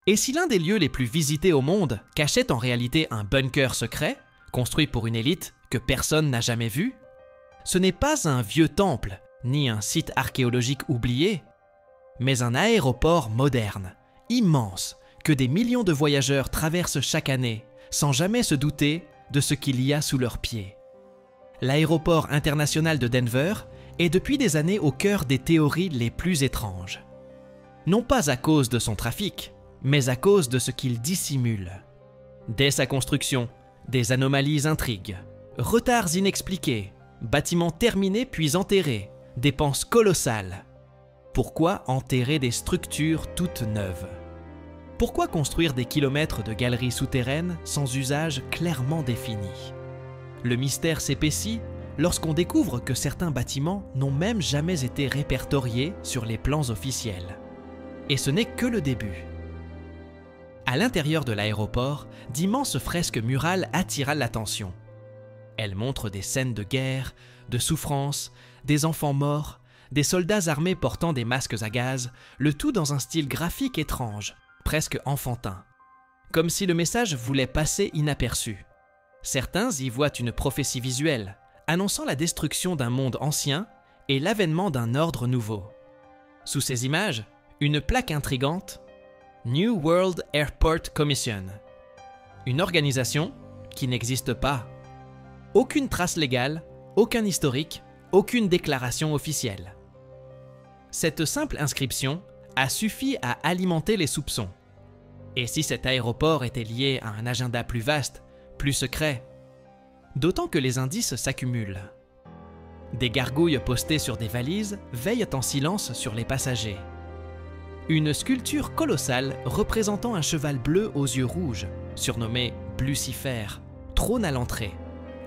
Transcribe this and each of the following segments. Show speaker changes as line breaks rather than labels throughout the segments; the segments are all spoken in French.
Et si l'un des lieux les plus visités au monde cachait en réalité un bunker secret, construit pour une élite que personne n'a jamais vu, ce n'est pas un vieux temple, ni un site archéologique oublié, mais un aéroport moderne, immense, que des millions de voyageurs traversent chaque année, sans jamais se douter de ce qu'il y a sous leurs pieds. L'aéroport international de Denver est depuis des années au cœur des théories les plus étranges. Non pas à cause de son trafic, mais à cause de ce qu'il dissimule. Dès sa construction, des anomalies intriguent, retards inexpliqués, bâtiments terminés puis enterrés, dépenses colossales. Pourquoi enterrer des structures toutes neuves? Pourquoi construire des kilomètres de galeries souterraines sans usage clairement défini? Le mystère s'épaissit lorsqu'on découvre que certains bâtiments n'ont même jamais été répertoriés sur les plans officiels. Et ce n'est que le début. À l'intérieur de l'aéroport, d'immenses fresques murales attirent l'attention. Elles montrent des scènes de guerre, de souffrance, des enfants morts, des soldats armés portant des masques à gaz, le tout dans un style graphique étrange, presque enfantin. Comme si le message voulait passer inaperçu. Certains y voient une prophétie visuelle, annonçant la destruction d'un monde ancien et l'avènement d'un ordre nouveau. Sous ces images, une plaque intrigante « New World Airport Commission », une organisation qui n'existe pas. Aucune trace légale, aucun historique, aucune déclaration officielle. Cette simple inscription a suffi à alimenter les soupçons. Et si cet aéroport était lié à un agenda plus vaste, plus secret? D'autant que les indices s'accumulent. Des gargouilles postées sur des valises veillent en silence sur les passagers. Une sculpture colossale représentant un cheval bleu aux yeux rouges, surnommé Lucifer, trône à l'entrée.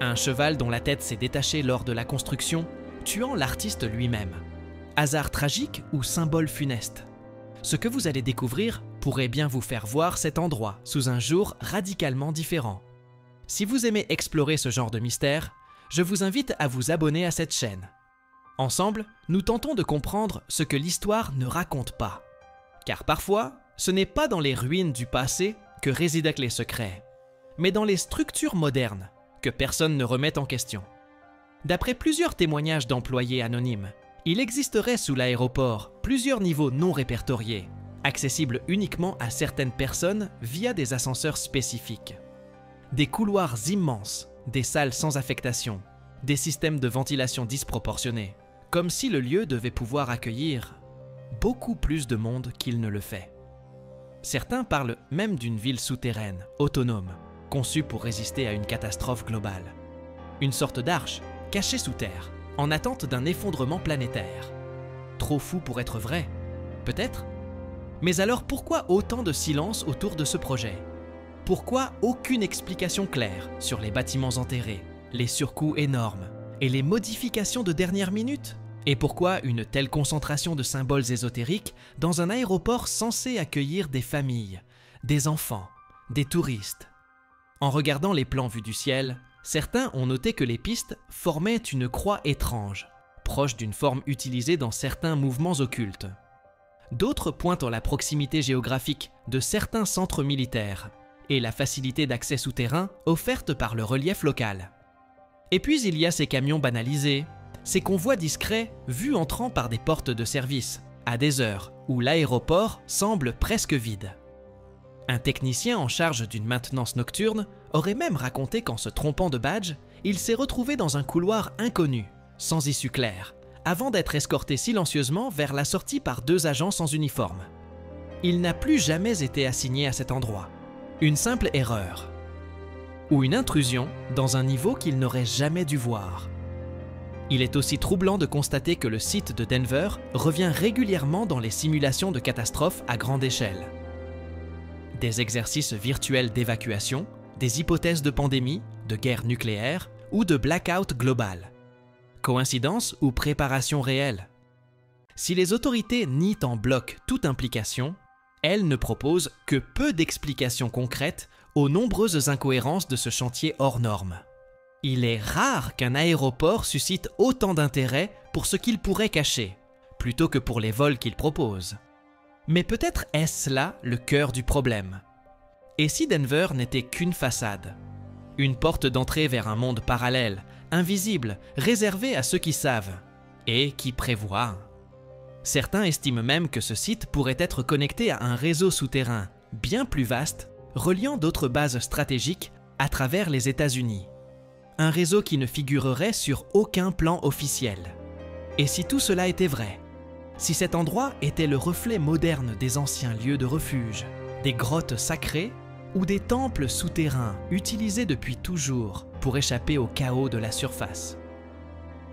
Un cheval dont la tête s'est détachée lors de la construction, tuant l'artiste lui-même. Hasard tragique ou symbole funeste? Ce que vous allez découvrir pourrait bien vous faire voir cet endroit sous un jour radicalement différent. Si vous aimez explorer ce genre de mystère, je vous invite à vous abonner à cette chaîne. Ensemble, nous tentons de comprendre ce que l'histoire ne raconte pas. Car parfois, ce n'est pas dans les ruines du passé que résident les secrets, mais dans les structures modernes que personne ne remet en question. D'après plusieurs témoignages d'employés anonymes, il existerait sous l'aéroport plusieurs niveaux non répertoriés, accessibles uniquement à certaines personnes via des ascenseurs spécifiques. Des couloirs immenses, des salles sans affectation, des systèmes de ventilation disproportionnés, comme si le lieu devait pouvoir accueillir beaucoup plus de monde qu'il ne le fait. Certains parlent même d'une ville souterraine, autonome, conçue pour résister à une catastrophe globale. Une sorte d'arche, cachée sous terre, en attente d'un effondrement planétaire. Trop fou pour être vrai, peut-être? Mais alors pourquoi autant de silence autour de ce projet? Pourquoi aucune explication claire sur les bâtiments enterrés, les surcoûts énormes et les modifications de dernière minute? Et pourquoi une telle concentration de symboles ésotériques dans un aéroport censé accueillir des familles, des enfants, des touristes? En regardant les plans vus du ciel, certains ont noté que les pistes formaient une croix étrange, proche d'une forme utilisée dans certains mouvements occultes. D'autres pointent à la proximité géographique de certains centres militaires et la facilité d'accès souterrain offerte par le relief local. Et puis il y a ces camions banalisés, ces convois discrets vus entrant par des portes de service, à des heures où l'aéroport semble presque vide. Un technicien en charge d'une maintenance nocturne aurait même raconté qu'en se trompant de badge, il s'est retrouvé dans un couloir inconnu, sans issue claire, avant d'être escorté silencieusement vers la sortie par 2 agents sans uniforme. Il n'a plus jamais été assigné à cet endroit. Une simple erreur. Ou une intrusion dans un niveau qu'il n'aurait jamais dû voir. Il est aussi troublant de constater que le site de Denver revient régulièrement dans les simulations de catastrophes à grande échelle. Des exercices virtuels d'évacuation, des hypothèses de pandémie, de guerre nucléaire ou de blackout global. Coïncidence ou préparation réelle? Si les autorités nient en bloc toute implication, elles ne proposent que peu d'explications concrètes aux nombreuses incohérences de ce chantier hors norme. Il est rare qu'un aéroport suscite autant d'intérêt pour ce qu'il pourrait cacher, plutôt que pour les vols qu'il propose. Mais peut-être est-ce là le cœur du problème. Et si Denver n'était qu'une façade? Une porte d'entrée vers un monde parallèle, invisible, réservé à ceux qui savent et qui prévoient. Certains estiment même que ce site pourrait être connecté à un réseau souterrain bien plus vaste, reliant d'autres bases stratégiques à travers les États-Unis. Un réseau qui ne figurerait sur aucun plan officiel. Et si tout cela était vrai? Si cet endroit était le reflet moderne des anciens lieux de refuge, des grottes sacrées ou des temples souterrains utilisés depuis toujours pour échapper au chaos de la surface?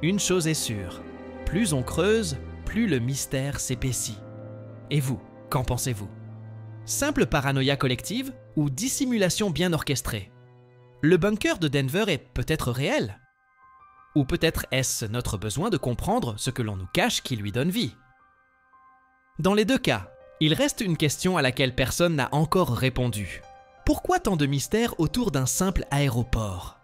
Une chose est sûre, plus on creuse, plus le mystère s'épaissit. Et vous, qu'en pensez-vous? Simple paranoïa collective ou dissimulation bien orchestrée? Le bunker de Denver est peut-être réel? Ou peut-être est-ce notre besoin de comprendre ce que l'on nous cache qui lui donne vie? Dans les deux cas, il reste une question à laquelle personne n'a encore répondu. Pourquoi tant de mystères autour d'un simple aéroport?